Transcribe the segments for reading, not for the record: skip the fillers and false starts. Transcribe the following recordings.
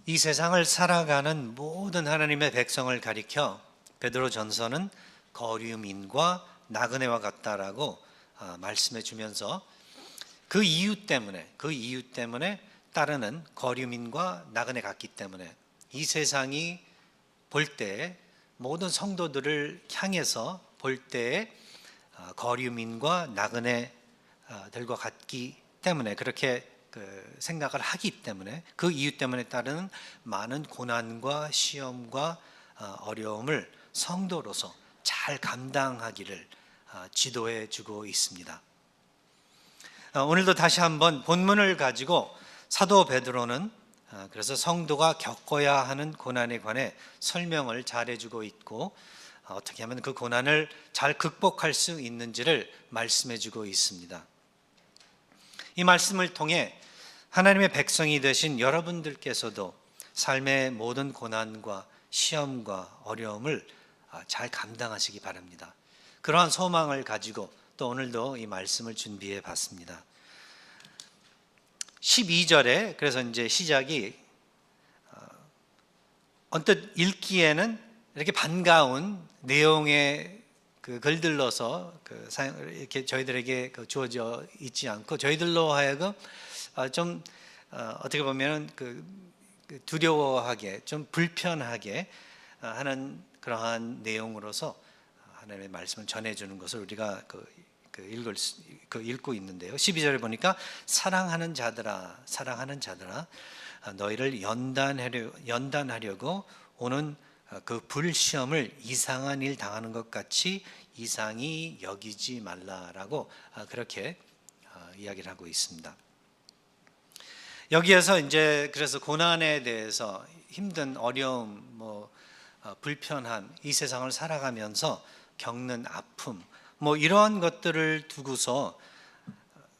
이 세상을 살아가는 모든 하나님의 백성을 가리켜 베드로전서는 거류민과 나그네와 같다라고 말씀해 주면서 그 이유 때문에 따르는 거류민과 나그네 같기 때문에 이 세상이 볼 때 모든 성도들을 향해서 볼 때 거류민과 나그네들과 같기 때문에 그렇게 생각을 하기 때문에 그 이유 때문에 따르는 많은 고난과 시험과 어려움을 성도로서 잘 감당하기를 지도해 주고 있습니다. 오늘도 다시 한번 본문을 가지고 사도 베드로는 그래서 성도가 겪어야 하는 고난에 관해 설명을 잘해주고 있고 어떻게 하면 그 고난을 잘 극복할 수 있는지를 말씀해주고 있습니다. 이 말씀을 통해 하나님의 백성이 되신 여러분들께서도 삶의 모든 고난과 시험과 어려움을 잘 감당하시기 바랍니다. 그러한 소망을 가지고 또 오늘도 이 말씀을 준비해 봤습니다. 12절에 그래서 이제 시작이 언뜻 읽기에는 이렇게 반가운 내용의 그 글들로서 이렇게 저희들에게 주어져 있지 않고 저희들로 하여금 좀 어떻게 보면 두려워하게 좀 불편하게 하는 그러한 내용으로서 하나님의 말씀을 전해주는 것을 우리가 읽고 있는데요. 12절에 보니까 사랑하는 자들아 너희를 연단하려고 오는 그 불시험을 이상한 일 당하는 것 같이 이상히 여기지 말라라고 그렇게 이야기를 하고 있습니다. 여기에서 이제 그래서 고난에 대해서 힘든 어려움, 불편함, 이 세상을 살아가면서 겪는 아픔, 이러한 것들을 두고서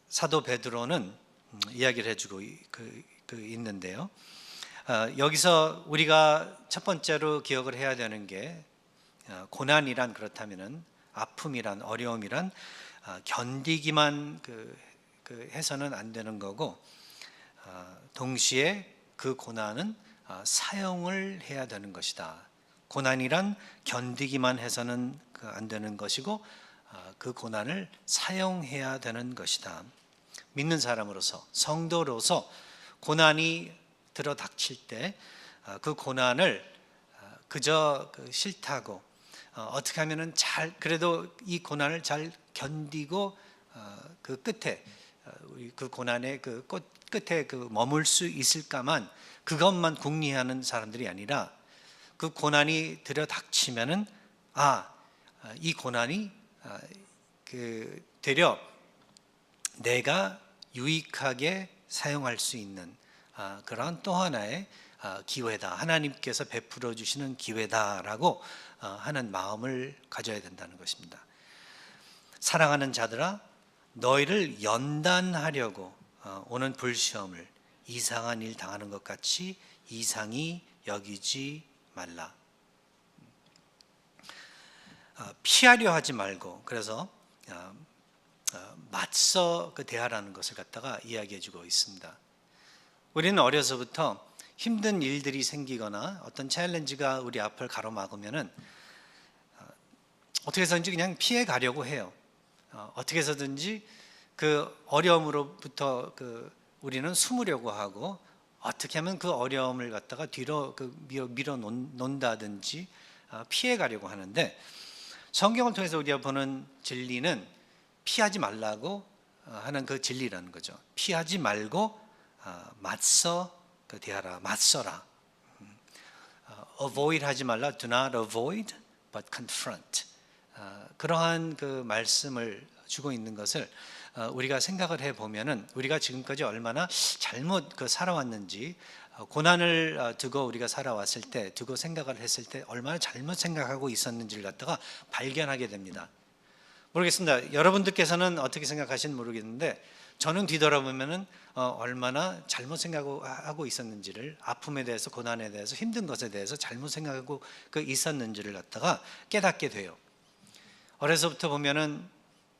사도 베드로는 이야기를 해주고 있는데요. 여기서 우리가 첫 번째로 기억을 해야 되는 게 고난이란 그렇다면은 아픔이란 어려움이란 견디기만 해서는 안 되는 거고 동시에 그 고난은 사용을 해야 되는 것이다. 고난이란 견디기만 해서는 안 되는 것이고 그 고난을 사용해야 되는 것이다. 믿는 사람으로서 성도로서 고난이 들어닥칠 때 그 고난을 그저 싫다고 어떻게 하면은 그래도 이 고난을 잘 견디고 그 끝에 그 고난의 끝에 머물 수 있을까만 그것만 궁리하는 사람들이 아니라 그 고난이 들어닥치면은 이 고난이 되려 내가 유익하게 사용할 수 있는 그런 또 하나의 기회다. 하나님께서 베풀어 주시는 기회다라고 하는 마음을 가져야 된다는 것입니다. 사랑하는 자들아 너희를 연단하려고 오는 불시험을 이상한 일 당하는 것 같이 이상히 여기지 말라. 피하려 하지 말고 그래서 맞서 대하라는 것을 갖다가 이야기해 주고 있습니다. 우리는 어려서부터 힘든 일들이 생기거나 어떤 챌린지가 우리 앞을 가로막으면은 어떻게 해서든지 그냥 피해 가려고 해요. 어떻게 해서든지 그 어려움으로부터 우리는 숨으려고 하고 어떻게 하면 그 어려움을 갖다가 뒤로 밀어 놓는다든지 피해 가려고 하는데 성경을 통해서 우리가 보는 진리는 피하지 말라고 하는 그 진리라는 거죠. 피하지 말고 맞서 대하라, 맞서라. avoid 하지 말라, do not avoid, but confront. 그러한 그 말씀을 주고 있는 것을 우리가 생각을 해보면은 우리가 지금까지 얼마나 잘못 살아왔는지 고난을 두고 우리가 살아왔을 때 두고 생각을 했을 때 얼마나 잘못 생각하고 있었는지를 갖다가 발견하게 됩니다. 모르겠습니다. 여러분들께서는 어떻게 생각하시는지 모르겠는데 저는 뒤돌아보면은 얼마나 잘못 생각하고 있었는지를 아픔에 대해서 고난에 대해서 힘든 것에 대해서 잘못 생각하고 있었는지를 갖다가 깨닫게 돼요. 어려서부터 보면은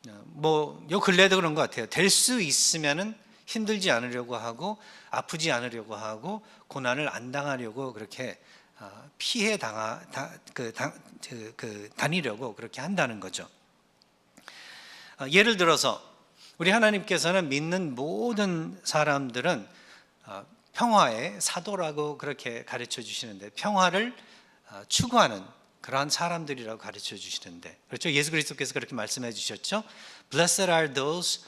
요 근래도 그런 것 같아요. 될 수 있으면은 힘들지 않으려고 하고 아프지 않으려고 하고 고난을 안 당하려고 그렇게 피해 다니려고 그렇게 한다는 거죠. 예를 들어서 우리 하나님께서는 믿는 모든 사람들은 평화의 사도라고 그렇게 가르쳐 주시는데, 평화를 추구하는 그러한 사람들이라고 가르쳐 주시는데, 그렇죠? 예수 그리스도께서 그렇게 말씀해 주셨죠. Blessed are those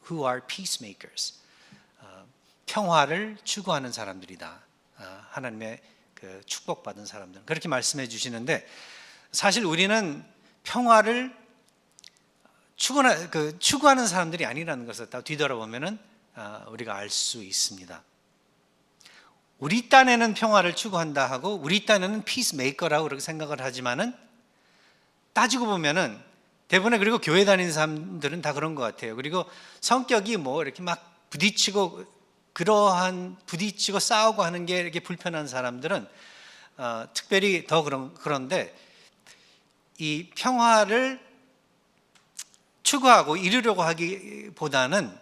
who are peacemakers. 평화를 추구하는 사람들이다. 하나님의 그 축복받은 사람들, 그렇게 말씀해 주시는데, 사실 우리는 평화를 추구하는 사람들이 아니라는 것을 다 뒤돌아보면은 우리가 알 수 있습니다. 우리 딴에는 평화를 추구한다 하고 우리 딴에는 피스메이커라고 그렇게 생각을 하지만은, 따지고 보면은 대부분의, 그리고 교회 다니는 사람들은 다 그런 것 같아요. 그리고 성격이 뭐 이렇게 막 부딪히고 싸우고 하는 게 이렇게 불편한 사람들은 특별히 더 그런데, 이 평화를 추구하고 이루려고 하기보다는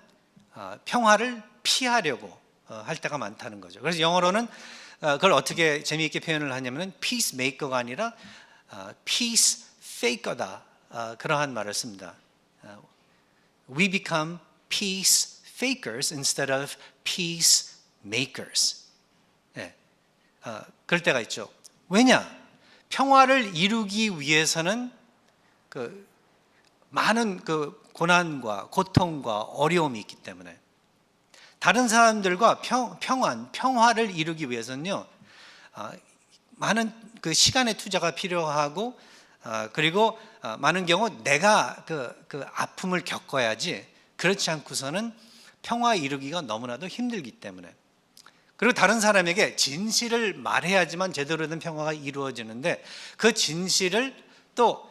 평화를 피하려고 할 때가 많다는 거죠. 그래서 영어로는 그걸 어떻게 재미있게 표현을 하냐면 peacemaker가 아니라 peacefaker다, 그러한 말을 씁니다. We become peacefakers instead of peacemakers. 네. 그럴 때가 있죠. 왜냐? 평화를 이루기 위해서는 많은 고난과 고통과 어려움이 있기 때문에, 다른 사람들과 평화를 이루기 위해서는요, 많은 시간의 투자가 필요하고, 그리고 많은 경우 내가 그 아픔을 겪어야지, 그렇지 않고서는 평화 이루기가 너무나도 힘들기 때문에. 그리고 다른 사람에게 진실을 말해야지만 제대로 된 평화가 이루어지는데, 그 진실을 또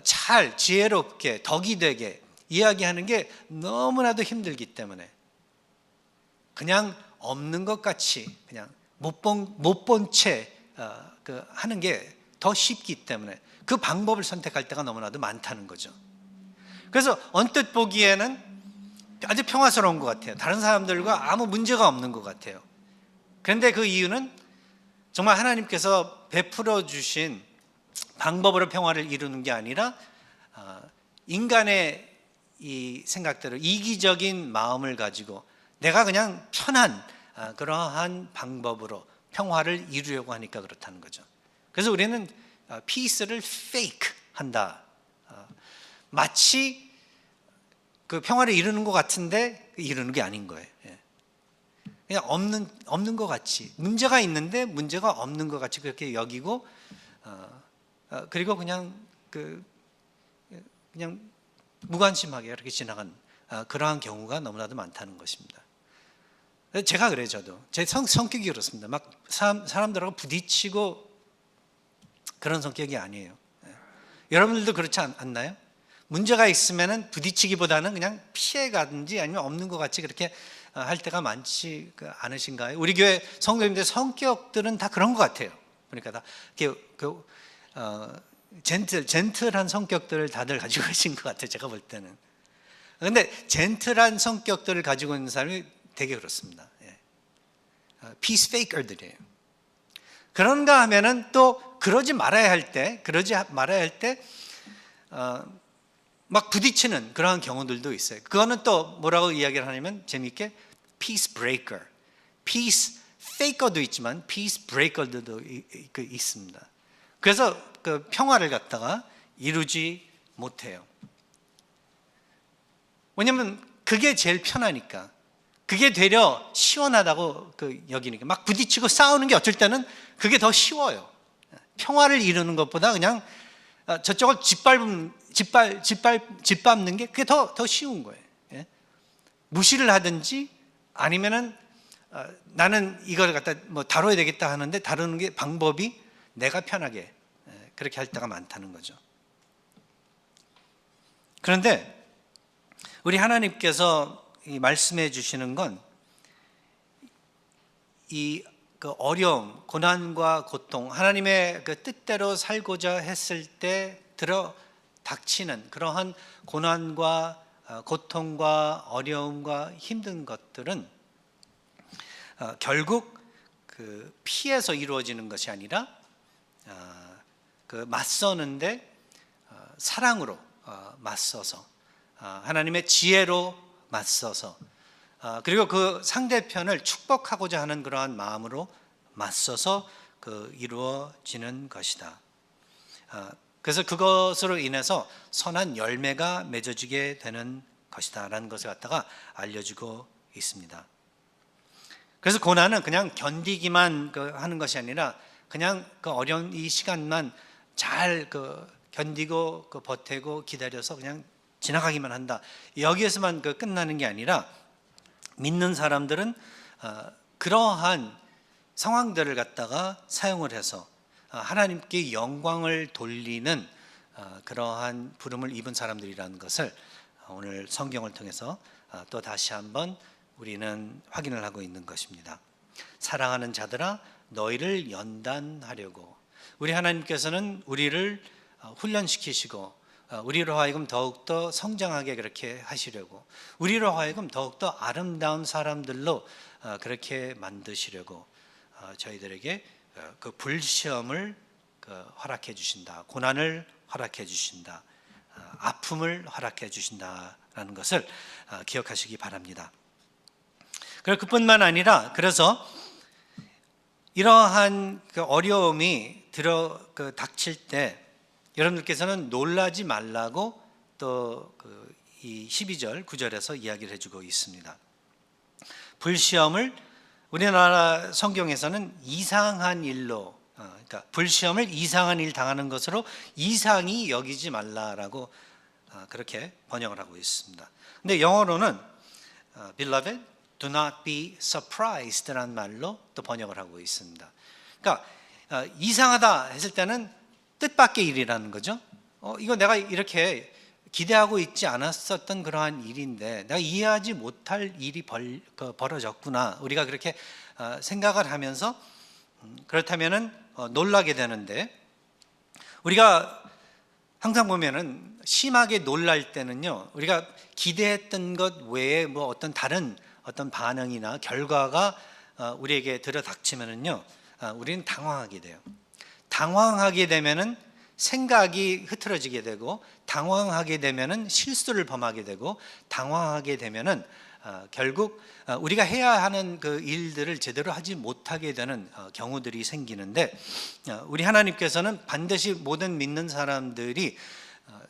잘 지혜롭게 덕이 되게 이야기하는 게 너무나도 힘들기 때문에, 그냥 없는 것 같이 그냥 못 본 채 하는 게 더 쉽기 때문에 그 방법을 선택할 때가 너무나도 많다는 거죠. 그래서 언뜻 보기에는 아주 평화스러운 것 같아요. 다른 사람들과 아무 문제가 없는 것 같아요. 그런데 그 이유는 정말 하나님께서 베풀어 주신 방법으로 평화를 이루는 게 아니라, 인간의 이 생각대로 이기적인 마음을 가지고 내가 그냥 편한 그러한 방법으로 평화를 이루려고 하니까 그렇다는 거죠. 그래서 우리는 피스를 fake 한다. 마치 그 평화를 이루는 것 같은데 이루는 게 아닌 거예요. 그냥 없는 것 같이, 문제가 있는데 문제가 없는 것 같이 그렇게 여기고, 그리고 그냥 무관심하게 이렇게 지나간 그러한 경우가 너무나도 많다는 것입니다. 제가 그래요. 저도 제 성격이 그렇습니다. 막 사람들하고 부딪히고 그런 성격이 아니에요. 여러분들도 그렇지 않나요? 문제가 있으면은 부딪히기보다는 그냥 피해가든지 아니면 없는 것 같이 그렇게 할 때가 많지 않으신가요? 우리 교회 성도님들 성격들은 다 그런 것 같아요. 그러니까 다 젠틀한 성격들을 다들 가지고 계신 것 같아요. 제가 볼 때는. 그런데 젠틀한 성격들을 가지고 있는 사람이 되게 그렇습니다. 피스페이커들이에요. 그런가 하면은 또 그러지 말아야 할 때 막 부딪히는 그러한 경우들도 있어요. 그거는 또 뭐라고 이야기를 하냐면 재미있게 peace breaker, peace faker도 있지만 peace breaker도 있습니다. 그래서 그 평화를 갖다가 이루지 못해요. 왜냐하면 그게 제일 편하니까, 그게 되려 시원하다고 여기니까. 막 부딪히고 싸우는 게 어쩔 때는 그게 더 쉬워요. 평화를 이루는 것보다 그냥 저쪽을 짓밟는 게 그게 더 쉬운 거예요. 무시를 하든지 아니면은 나는 이걸 갖다 뭐 다뤄야 되겠다 하는데 다루는 게 방법이 내가 편하게 그렇게 할 때가 많다는 거죠. 그런데 우리 하나님께서 말씀해 주시는 건 이 어려움, 고난과 고통, 하나님의 그 뜻대로 살고자 했을 때 닥치는 그러한 고난과 고통과 어려움과 힘든 것들은 결국 그 피해서 이루어지는 것이 아니라 그 맞서는데 사랑으로 맞서서 하나님의 지혜로 맞서서 그리고 그 상대편을 축복하고자 하는 그러한 마음으로 맞서서 그 이루어지는 것이다. 그래서 그것으로 인해서 선한 열매가 맺어지게 되는 것이다라는 것을 갖다가 알려주고 있습니다. 그래서 고난은 그냥 견디기만 하는 것이 아니라 그냥 그 어려운 이 시간만 잘 견디고 버티고 기다려서 그냥 지나가기만 한다. 여기에서만 끝나는 게 아니라 믿는 사람들은 그러한 상황들을 갖다가 사용을 해서 하나님께 영광을 돌리는 그러한 부름을 입은 사람들이라는 것을 오늘 성경을 통해서 또 다시 한번 우리는 확인을 하고 있는 것입니다. 사랑하는 자들아 너희를 연단하려고 우리 하나님께서는 우리를 훈련시키시고 우리로 하여금 더욱더 성장하게 그렇게 하시려고 우리로 하여금 더욱더 아름다운 사람들로 그렇게 만드시려고 저희들에게 그 불시험을 허락해 주신다. 고난을 허락해 주신다. 아픔을 허락해 주신다라는 것을 기억하시기 바랍니다. 그리고 그뿐만 아니라 그래서 이러한 그 어려움이 닥칠 때 여러분들께서는 놀라지 말라고 또 이 12절 9절에서 이야기를 해주고 있습니다. 불시험을 우리나라 성경에서는 이상한 일로 그러니까 불시험을 이상한 일 당하는 것으로 이상히 여기지 말라라고 그렇게 번역을 하고 있습니다. 근데 영어로는 Beloved, do not be surprised라는 말로 또 번역을 하고 있습니다. 그러니까 이상하다 했을 때는 뜻밖의 일이라는 거죠. 이거 내가 이렇게 기대하고 있지 않았었던 그러한 일인데 내가 이해하지 못할 일이 벌어졌구나. 우리가 그렇게 생각을 하면서 그렇다면은 놀라게 되는데 우리가 항상 보면은 심하게 놀랄 때는요. 우리가 기대했던 것 외에 뭐 어떤 다른 어떤 반응이나 결과가 우리에게 들어닥치면은요. 우리는 당황하게 돼요. 당황하게 되면은 생각이 흐트러지게 되고 당황하게 되면은 실수를 범하게 되고 당황하게 되면은 결국 우리가 해야 하는 그 일들을 제대로 하지 못하게 되는 경우들이 생기는데 우리 하나님께서는 반드시 모든 믿는 사람들이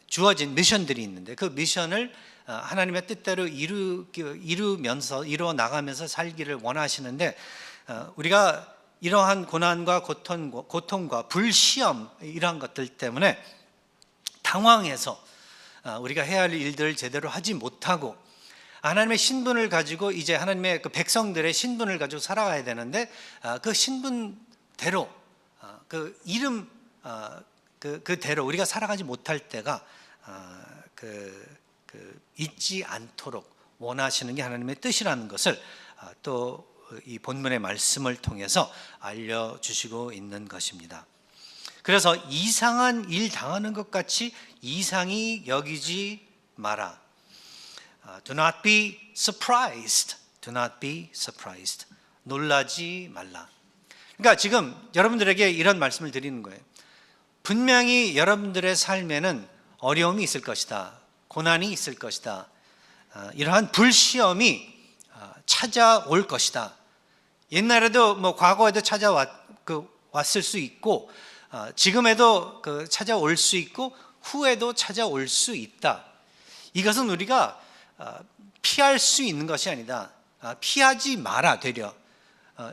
주어진 미션들이 있는데 그 미션을 하나님의 뜻대로 이루어 나가면서 살기를 원하시는데 우리가 이러한 고난과 고통과 불시험 이러한 것들 때문에 당황해서 우리가 해야 할 일들을 제대로 하지 못하고 하나님의 신분을 가지고 이제 하나님의 그 백성들의 신분을 가지고 살아가야 되는데 그 신분대로 그 이름 그대로 우리가 살아가지 못할 때가 잊지 않도록 원하시는 게 하나님의 뜻이라는 것을 또 이 본문의 말씀을 통해서 알려주시고 있는 것입니다. 그래서 이상한 일 당하는 것 같이 이상히 여기지 마라. Do not be surprised. Do not be surprised. 놀라지 말라. 그러니까 지금 여러분들에게 이런 말씀을 드리는 거예요. 분명히 여러분들의 삶에는 어려움이 있을 것이다. 고난이 있을 것이다. 이러한 불시험이 찾아올 것이다. 옛날에도 뭐 과거에도 찾아왔을 수 있고 지금에도 찾아올 수 있고 후에도 찾아올 수 있다. 이것은 우리가 피할 수 있는 것이 아니다. 피하지 마라 되려.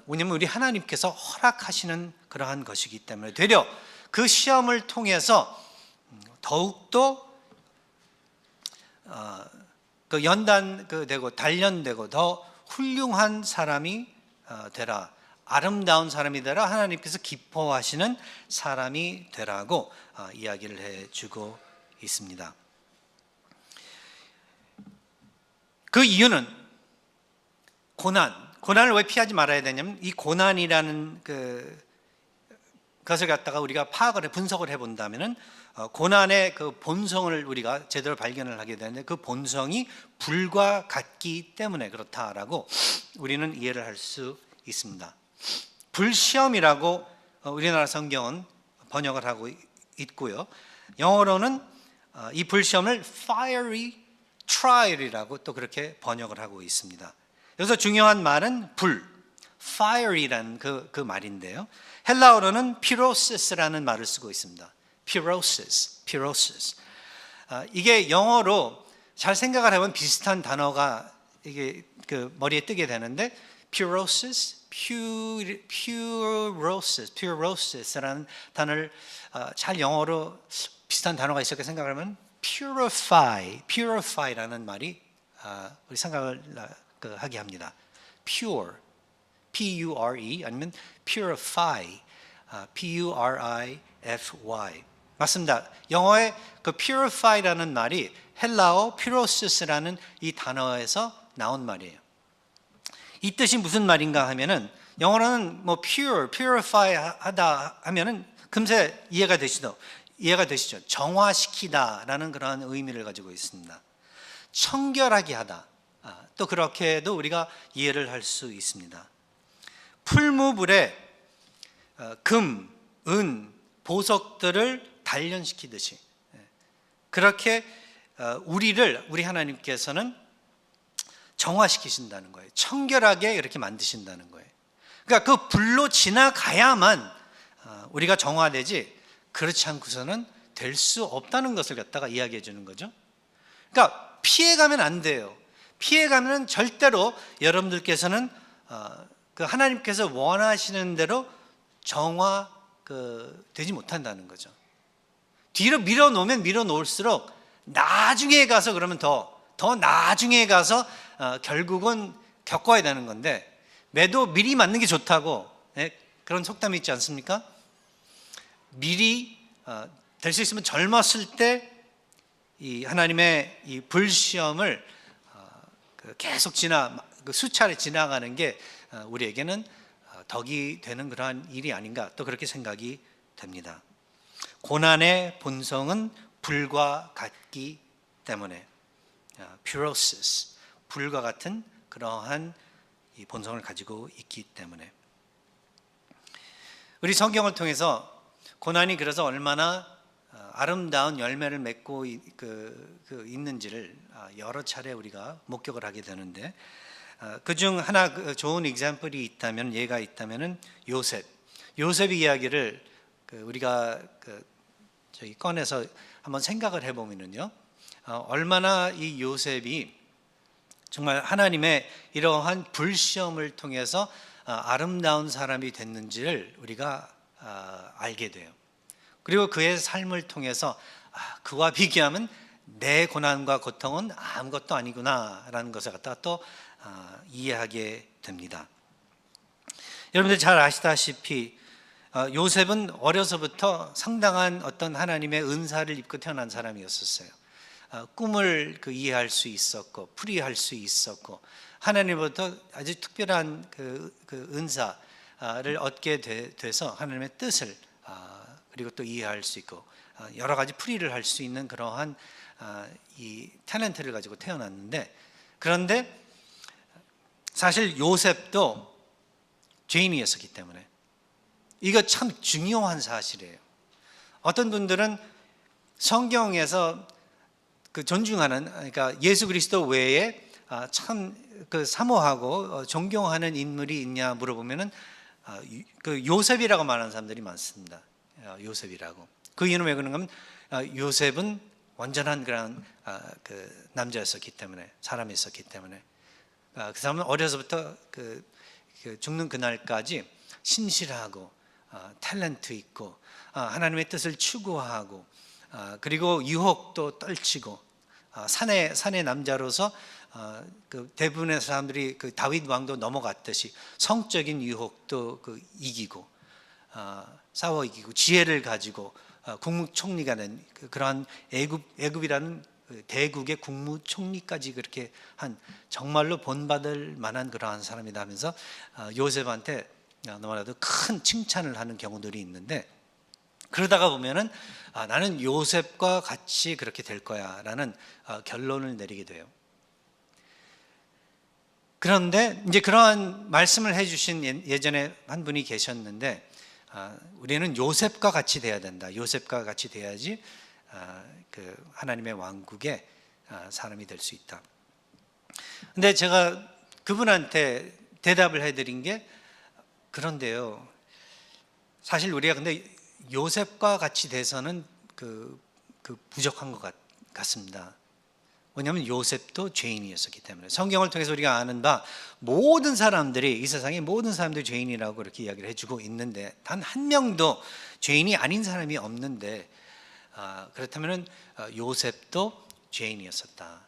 왜냐하면 우리 하나님께서 허락하시는 그러한 것이기 때문에 되려 그 시험을 통해서 더욱더 연단되고 단련되고 더 훌륭한 사람이 되라. 아름다운 사람이 되라. 하나님께서 기뻐하시는 사람이 되라고 이야기를 해주고 있습니다. 그 이유는 고난을 왜 피하지 말아야 되냐면 이 고난이라는 그 그것을 갖다가 우리가 파악을 해 분석을 해본다면은 고난의 그 본성을 우리가 제대로 발견을 하게 되는데 그 본성이 불과 같기 때문에 그렇다라고 우리는 이해를 할 수 있습니다. 불시험이라고 우리나라 성경은 번역을 하고 있고요. 영어로는 이 불시험을 fiery trial이라고 또 그렇게 번역을 하고 있습니다. 여기서 중요한 말은 불, fire이라는 그 말인데요. 헬라어로는 pirosis라는 말을 쓰고 있습니다. pyrosis. 이게 영어로 잘 생각을 해보면 비슷한 단어가 이게 그 머리에 뜨게 되는데 purosis라는 단어를 잘 영어로 비슷한 단어가 있을까 생각하면 purify라는 말이 우리 생각을 하게 합니다. pure, P-U-R-E 아니면 purify, P-U-R-I-F-Y 맞습니다. 영어의 그 purify라는 말이 헬라어 pyrosis 이 단어에서 나온 말이에요. 이 뜻이 무슨 말인가 하면은 영어로는 뭐 purify 하다 하면은 금세 이해가 되시죠? 정화시키다라는 그러한 의미를 가지고 있습니다. 청결하게 하다. 또 그렇게도 우리가 이해를 할 수 있습니다. 풀무불에 금, 은, 보석들을 단련시키듯이 그렇게 우리 하나님께서는 정화시키신다는 거예요. 청결하게 이렇게 만드신다는 거예요. 그러니까 그 불로 지나가야만 우리가 정화되지 그렇지 않고서는 될 수 없다는 것을 갖다가 이야기해 주는 거죠. 그러니까 피해가면 안 돼요. 피해가면 절대로 여러분들께서는 그 하나님께서 원하시는 대로 정화 되지 못한다는 거죠. 뒤로 밀어놓으면 밀어놓을수록 나중에 가서 그러면 더 나중에 가서 결국은 겪어야 되는 건데 매도 미리 맞는 게 좋다고 그런 속담이 있지 않습니까? 미리 될 수 있으면 젊었을 때 이 하나님의 이 불시험을 계속 수차례 지나가는 게 우리에게는 덕이 되는 그러한 일이 아닌가 또 그렇게 생각이 됩니다. 고난의 본성은 불과 같기 때문에 pyrosis, 불과 같은 그러한 이 본성을 가지고 있기 때문에 우리 성경을 통해서 고난이 그래서 얼마나 아름다운 열매를 맺고 있는지를 여러 차례 우리가 목격을 하게 되는데 그중 하나 좋은 example이 있다면 예가 있다면은 요셉의 이야기를 우리가 저희 꺼내서 한번 생각을 해보면은요 얼마나 이 요셉이 정말 하나님의 이러한 불시험을 통해서 아름다운 사람이 됐는지를 우리가 알게 돼요. 그리고 그의 삶을 통해서 그와 비교하면 내 고난과 고통은 아무것도 아니구나라는 것을 갖다가 또 이해하게 됩니다. 여러분들 잘 아시다시피 요셉은 어려서부터 상당한 어떤 하나님의 은사를 입고 태어난 사람이었었어요. 꿈을 이해할 수 있었고 풀이할 수 있었고 하나님으로부터 아주 특별한 그 은사를 얻게 돼서 하나님의 뜻을 그리고 또 이해할 수 있고 여러 가지 풀이를 할 수 있는 그러한 이 탤런트를 가지고 태어났는데 그런데 사실 요셉도 죄인이었기 때문에 이거 참 중요한 사실이에요. 어떤 분들은 성경에서 존중하는 그러니까 예수 그리스도 외에 참 사모하고 존경하는 인물이 있냐 물어보면은 요셉이라고 말하는 사람들이 많습니다. 요셉이라고. 그 이유는 왜 그런가 하면 요셉은 완전한 그런 남자였었기 때문에 사람이었기 때문에 그 사람은 어려서부터 죽는 그날까지 신실하고 탤런트 있고 하나님의 뜻을 추구하고 그리고 유혹도 떨치고 산의 남자로서 대부분의 사람들이 다윗 왕도 넘어갔듯이 성적인 유혹도 이기고 싸워 이기고 지혜를 가지고 국무총리가 된 그러한 애굽이라는 대국의 국무총리까지 그렇게 한 정말로 본받을 만한 그러한 사람이다 하면서 요셉한테 너무나도 큰 칭찬을 하는 경우들이 있는데 그러다가 보면은 나는 요셉과 같이 그렇게 될 거야라는 결론을 내리게 돼요. 그런데 이제 그러한 말씀을 해주신 예전에 한 분이 계셨는데, 우리는 요셉과 같이 돼야 된다. 요셉과 같이 돼야지 그 하나님의 왕국의 사람이 될 수 있다. 근데 제가 그분한테 대답을 해드린 게, 그런데요, 사실 우리가 근데 요셉과 같이 돼서는 그 부족한 것 같습니다. 왜냐하면 요셉도 죄인이었기 때문에. 성경을 통해서 우리가 아는 바 모든 사람들이, 이 세상의 모든 사람들이 죄인이라고 그렇게 이야기를 해주고 있는데, 단 한 명도 죄인이 아닌 사람이 없는데, 그렇다면 요셉도 죄인이었었다.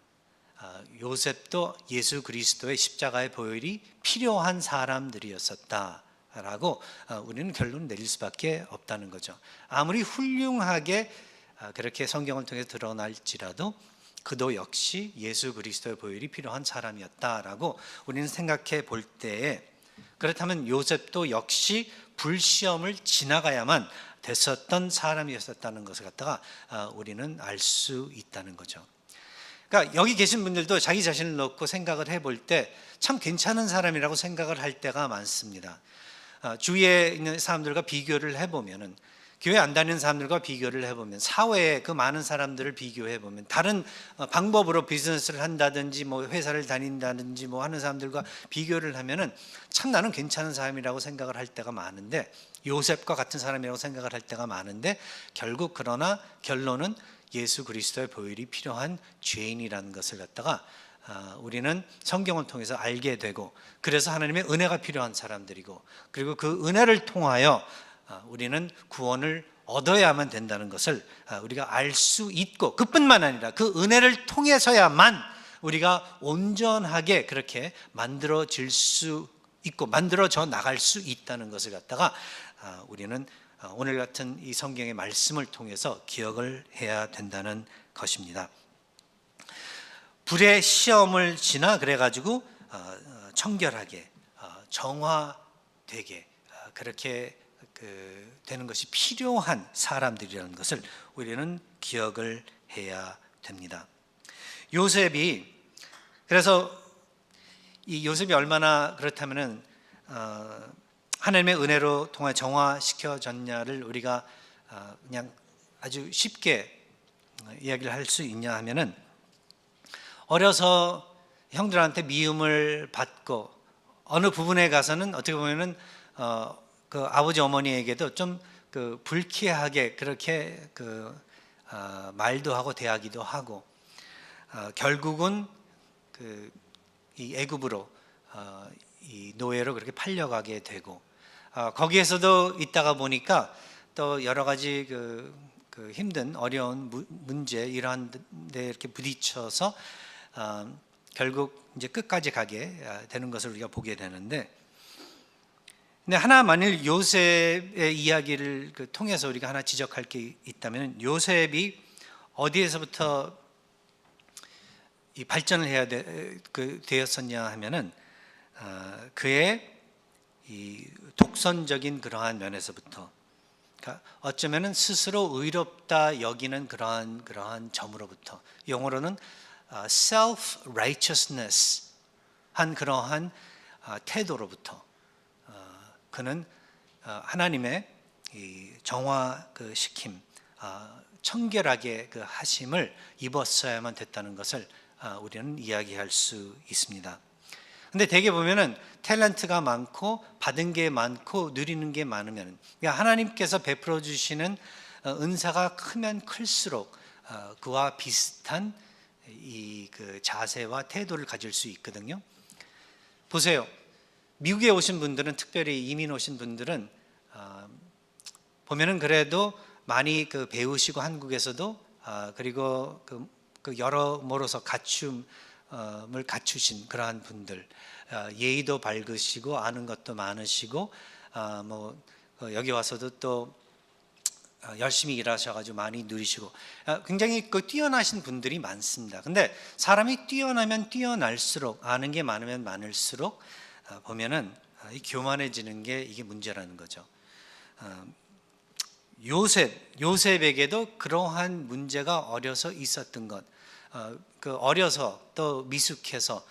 요셉도 예수 그리스도의 십자가의 보혈이 필요한 사람들이었었다라고 우리는 결론을 내릴 수밖에 없다는 거죠. 아무리 훌륭하게 그렇게 성경을 통해서 드러날지라도 그도 역시 예수 그리스도의 보혈이 필요한 사람이었다라고 우리는 생각해 볼 때에, 그렇다면 요셉도 역시 불시험을 지나가야만 됐었던 사람이었다는 것을 갖다가 우리는 알 수 있다는 거죠. 그러니까 여기 계신 분들도 자기 자신을 놓고 생각을 해볼 때 참 괜찮은 사람이라고 생각을 할 때가 많습니다. 주위에 있는 사람들과 비교를 해보면은, 교회 안 다니는 사람들과 비교를 해보면, 사회의 그 많은 사람들을 비교해보면, 다른 방법으로 비즈니스를 한다든지 뭐 회사를 다닌다든지 뭐 하는 사람들과 비교를 하면은 참 나는 괜찮은 사람이라고 생각을 할 때가 많은데, 요셉과 같은 사람이라고 생각을 할 때가 많은데, 결국 그러나 결론은 예수 그리스도의 보혈이 필요한 죄인이라는 것을 갖다가 우리는 성경을 통해서 알게 되고, 그래서 하나님의 은혜가 필요한 사람들이고, 그리고 그 은혜를 통하여 우리는 구원을 얻어야만 된다는 것을 우리가 알 수 있고, 그뿐만 아니라 그 은혜를 통해서야만 우리가 온전하게 그렇게 만들어질 수 있고 만들어져 나갈 수 있다는 것을 갖다가 우리는 오늘 같은 이 성경의 말씀을 통해서 기억을 해야 된다는 것입니다. 불의 시험을 지나 그래가지고 청결하게 정화되게 그렇게 되는 것이 필요한 사람들이라는 것을 우리는 기억을 해야 됩니다. 요셉이, 그래서 이 요셉이 얼마나 그렇다면은 하나님의 은혜로 통해 정화시켜졌냐를 우리가 그냥 아주 쉽게 이야기를 할 수 있냐 하면은, 어려서 형들한테 미움을 받고 어느 부분에 가서는 어떻게 보면은 그 아버지 어머니에게도 좀 그 불쾌하게 그렇게 말도 하고 대하기도 하고, 결국은 이 애굽으로 이 노예로 그렇게 팔려가게 되고, 거기에서도 있다가 보니까 또 여러 가지 그 힘든 어려운 문제 이러한 데 이렇게 부딪혀서 결국 이제 끝까지 가게 되는 것을 우리가 보게 되는데, 근데 하나 만일 요셉의 이야기를 통해서 우리가 하나 지적할 게 있다면, 요셉이 어디에서부터 이 발전을 해야 되었었냐 하면은 그의 이 독선적인 그러한 면에서부터, 그러니까 어쩌면은 스스로 의롭다 여기는 그러한 점으로부터, 영어로는 self-righteousness 한 그러한 태도로부터 그는 하나님의 이 정화 시킴, 청결하게 하심을 입었어야만 됐다는 것을 우리는 이야기할 수 있습니다. 근데 대개 보면은 탤런트가 많고 받은 게 많고 누리는 게 많으면, 그러니까 하나님께서 베풀어 주시는 은사가 크면 클수록 그와 비슷한 이 자세와 태도를 가질 수 있거든요. 보세요. 미국에 오신 분들은, 특별히 이민 오신 분들은 보면은 그래도 많이 배우시고 한국에서도 그리고 여러모로서 갖춤을 갖추신 그러한 분들, 예의도 밝으시고 아는 것도 많으시고 뭐 여기 와서도 또 열심히 일하셔가지고 많이 누리시고 굉장히 뛰어나신 분들이 많습니다. 근데 사람이 뛰어나면 뛰어날수록, 아는 게 많으면 많을수록 보면은 교만해지는 게 이게 문제라는 거죠. 요셉에게도 그러한 문제가 어려서 있었던 것, 어려서 또 미숙해서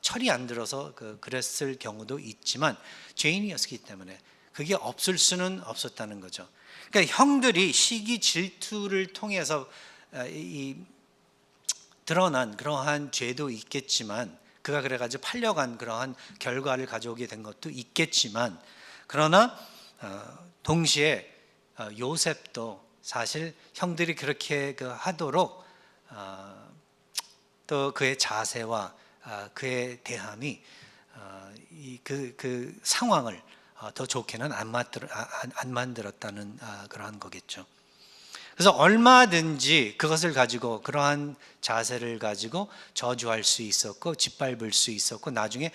철이 안 들어서 그랬을 경우도 있지만 죄인이었기 때문에 그게 없을 수는 없었다는 거죠. 그러니까 형들이 시기 질투를 통해서 드러난 그러한 죄도 있겠지만, 그가 그래가지고 팔려간 그러한 결과를 가져오게 된 것도 있겠지만, 그러나 동시에 요셉도 사실 형들이 그렇게 하도록 또 그의 자세와 그의 대함이 그 상황을 더 좋게는 안 만들었다는 그러한 거겠죠. 그래서 얼마든지 그것을 가지고, 그러한 자세를 가지고 저주할 수 있었고 짓밟을 수 있었고, 나중에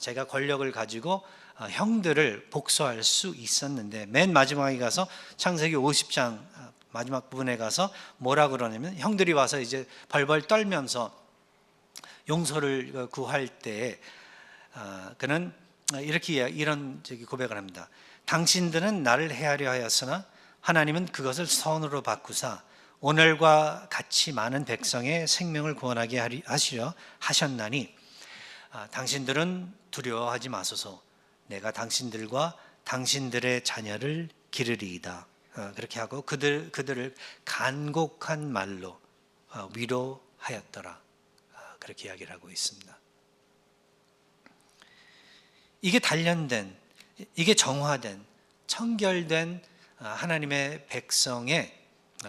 자기가 권력을 가지고 형들을 복수할 수 있었는데, 맨 마지막에 가서 창세기 50장 마지막 부분에 가서 뭐라 그러냐면, 형들이 와서 이제 벌벌 떨면서 용서를 구할 때에 그는 이런 고백을 합니다. 당신들은 나를 해하려 하였으나 하나님은 그것을 선으로 바꾸사 오늘과 같이 많은 백성의 생명을 구원하게 하시려 하셨나니, 당신들은 두려워하지 마소서. 내가 당신들과 당신들의 자녀를 기르리이다. 그렇게 하고 그들을 간곡한 말로 위로하였더라. 그렇게 이야기를 하고 있습니다. 이게 단련된, 이게 정화된, 청결된 하나님의 백성의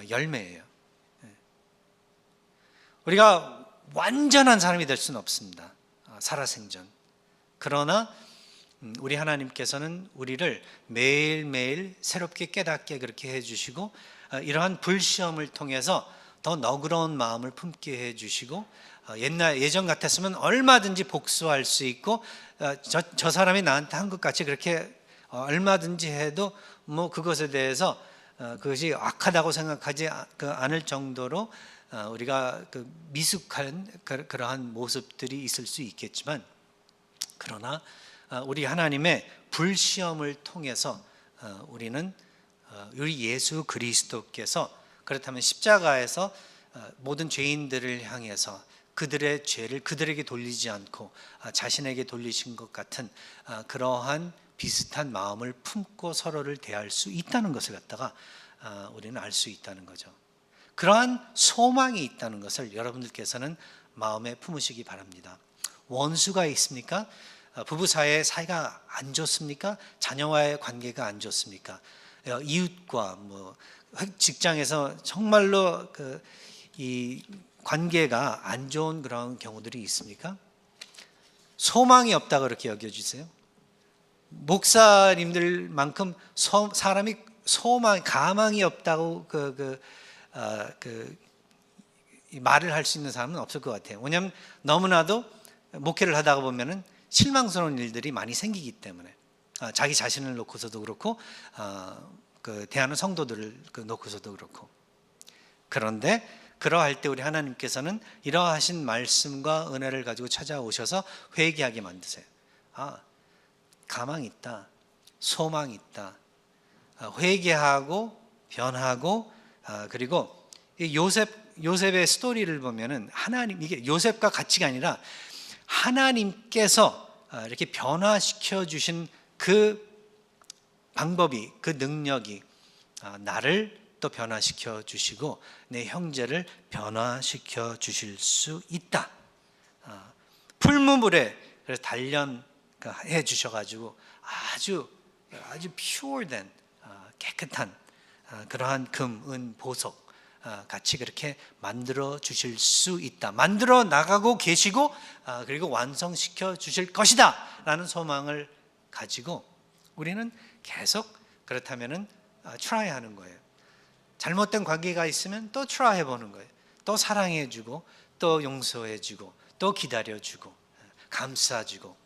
열매예요. 우리가 완전한 사람이 될 수는 없습니다. 살아생전. 그러나 우리 하나님께서는 우리를 매일매일 새롭게 깨닫게 그렇게 해주시고, 이러한 불시험을 통해서 더 너그러운 마음을 품게 해주시고, 예전 같았으면 얼마든지 복수할 수 있고, 저 사람이 나한테 한 것 같이 그렇게 얼마든지 해도 뭐 그것에 대해서 그것이 악하다고 생각하지 않을 정도로 우리가 미숙한 그러한 모습들이 있을 수 있겠지만, 그러나 우리 하나님의 불시험을 통해서 우리는 우리 예수 그리스도께서, 그렇다면 십자가에서 모든 죄인들을 향해서 그들의 죄를 그들에게 돌리지 않고 자신에게 돌리신 것 같은 그러한 비슷한 마음을 품고 서로를 대할 수 있다는 것을 갖다가 우리는 알 수 있다는 거죠. 그러한 소망이 있다는 것을 여러분들께서는 마음에 품으시기 바랍니다. 원수가 있습니까? 부부 사이의 사이가 안 좋습니까? 자녀와의 관계가 안 좋습니까? 이웃과 직장에서 정말로 이 관계가 안 좋은 그런 경우들이 있습니까? 소망이 없다 그렇게 여겨주세요. 목사님들만큼 사람이 가망이 없다고 말을 할 수 있는 사람은 없을 것 같아요. 왜냐하면 너무나도 목회를 하다가 보면은 실망스러운 일들이 많이 생기기 때문에, 자기 자신을 놓고서도 그렇고 대하는 성도들을 놓고서도 그렇고. 그런데 그러할 때 우리 하나님께서는 이러하신 말씀과 은혜를 가지고 찾아오셔서 회개하게 만드세요. 가망이 있다, 소망이 있다, 회개하고 변하고. 그리고 요셉의 스토리를 보면은 이게 요셉과 같이가 아니라 하나님께서 이렇게 변화시켜 주신 그 방법이, 그 능력이 나를 또 변화시켜 주시고 내 형제를 변화시켜 주실 수 있다. 풀무불에 단련해 주셔가지고 아주 퓨어된, 깨끗한 그러한 금, 은, 보석 같이 그렇게 만들어 주실 수 있다. 만들어 나가고 계시고 그리고 완성시켜 주실 것이다 라는 소망을 가지고 우리는 계속, 그렇다면은 트라이 하는 거예요. 잘못된 관계가 있으면 또 트라이 해보는 거예요. 또 사랑해주고 또 용서해주고 또 기다려주고 감싸주고.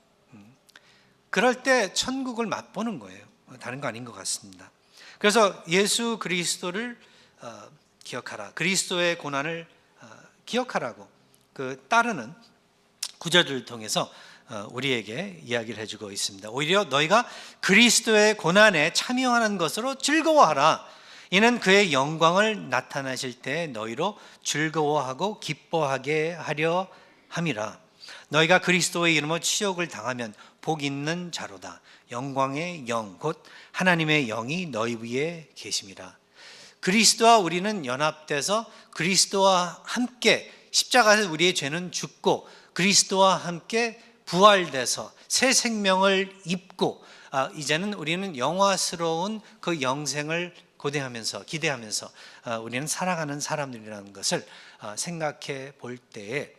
그럴 때 천국을 맛보는 거예요. 다른 거 아닌 것 같습니다. 그래서 예수 그리스도를 기억하라, 그리스도의 고난을 기억하라고 따르는 구절들을 통해서 우리에게 이야기를 해주고 있습니다. 오히려 너희가 그리스도의 고난에 참여하는 것으로 즐거워하라. 이는 그의 영광을 나타나실 때 너희로 즐거워하고 기뻐하게 하려 함이라. 너희가 그리스도의 이름으로 치욕을 당하면 복 있는 자로다. 영광의 영 곧 하나님의 영이 너희 위에 계심이라. 그리스도와 우리는 연합돼서 그리스도와 함께 십자가에서 우리의 죄는 죽고 그리스도와 함께 부활돼서 새 생명을 입고 이제는 우리는 영화스러운 그 영생을 기대하면서 우리는 살아가는 사람들이라는 것을 생각해 볼 때에,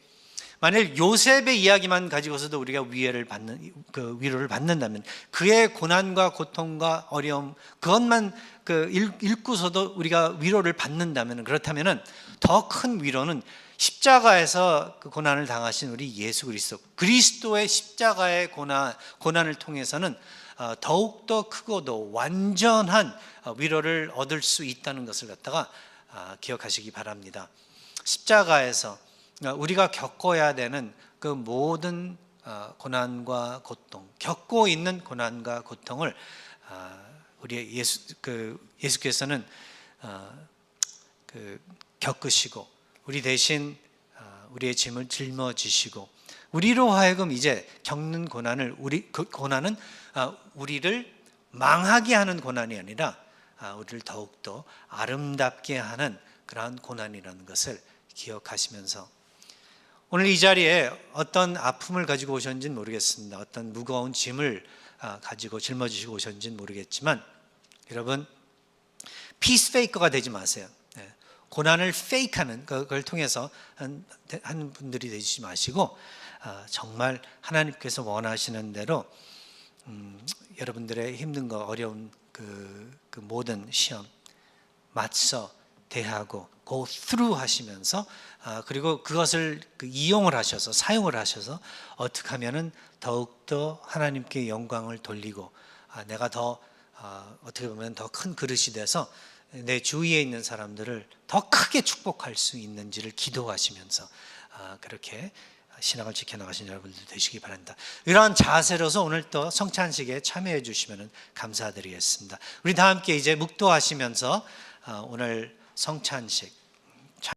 만일 요셉의 이야기만 가지고서도 우리가 위로를 받는다면, 그의 고난과 고통과 어려움 그것만 읽고서도 우리가 위로를 받는다면, 그렇다면 더 큰 위로는 십자가에서 그 고난을 당하신 우리 예수 그리스도의 십자가의 고난을 통해서는 더욱더 크고도 완전한 위로를 얻을 수 있다는 것을 갖다가 기억하시기 바랍니다. 십자가에서 우리가 겪어야 되는 그 모든 고난과 고통, 겪고 있는 고난과 고통을 우리 예수께서는 겪으시고 우리 대신 우리의 짐을 짊어지시고, 우리로 하여금 이제 겪는 고난은 우리를 망하게 하는 고난이 아니라 우리를 더욱더 아름답게 하는 그러한 고난이라는 것을 기억하시면서, 오늘 이 자리에 어떤 아픔을 가지고 오셨는지는 모르겠습니다. 어떤 무거운 짐을 가지고 짊어지시고 오셨는지는 모르겠지만, 여러분, 피스페이커가 되지 마세요. 고난을 페이크하는 그걸 통해서 하는 분들이 되지 마시고, 정말 하나님께서 원하시는 대로 여러분들의 힘든 거, 어려운 그 모든 시험 맞서 대하고 go through 하시면서, 그리고 그것을 이용을 하셔서 사용을 하셔서 어떻게 하면은 더욱더 하나님께 영광을 돌리고 내가 더 어떻게 보면 더 큰 그릇이 돼서 내 주위에 있는 사람들을 더 크게 축복할 수 있는지를 기도하시면서 그렇게 신앙을 지켜나가신 여러분들 되시기 바랍니다. 이러한 자세로서 오늘 또 성찬식에 참여해 주시면 감사드리겠습니다. 우리 다 함께 이제 묵도하시면서 오늘 성찬식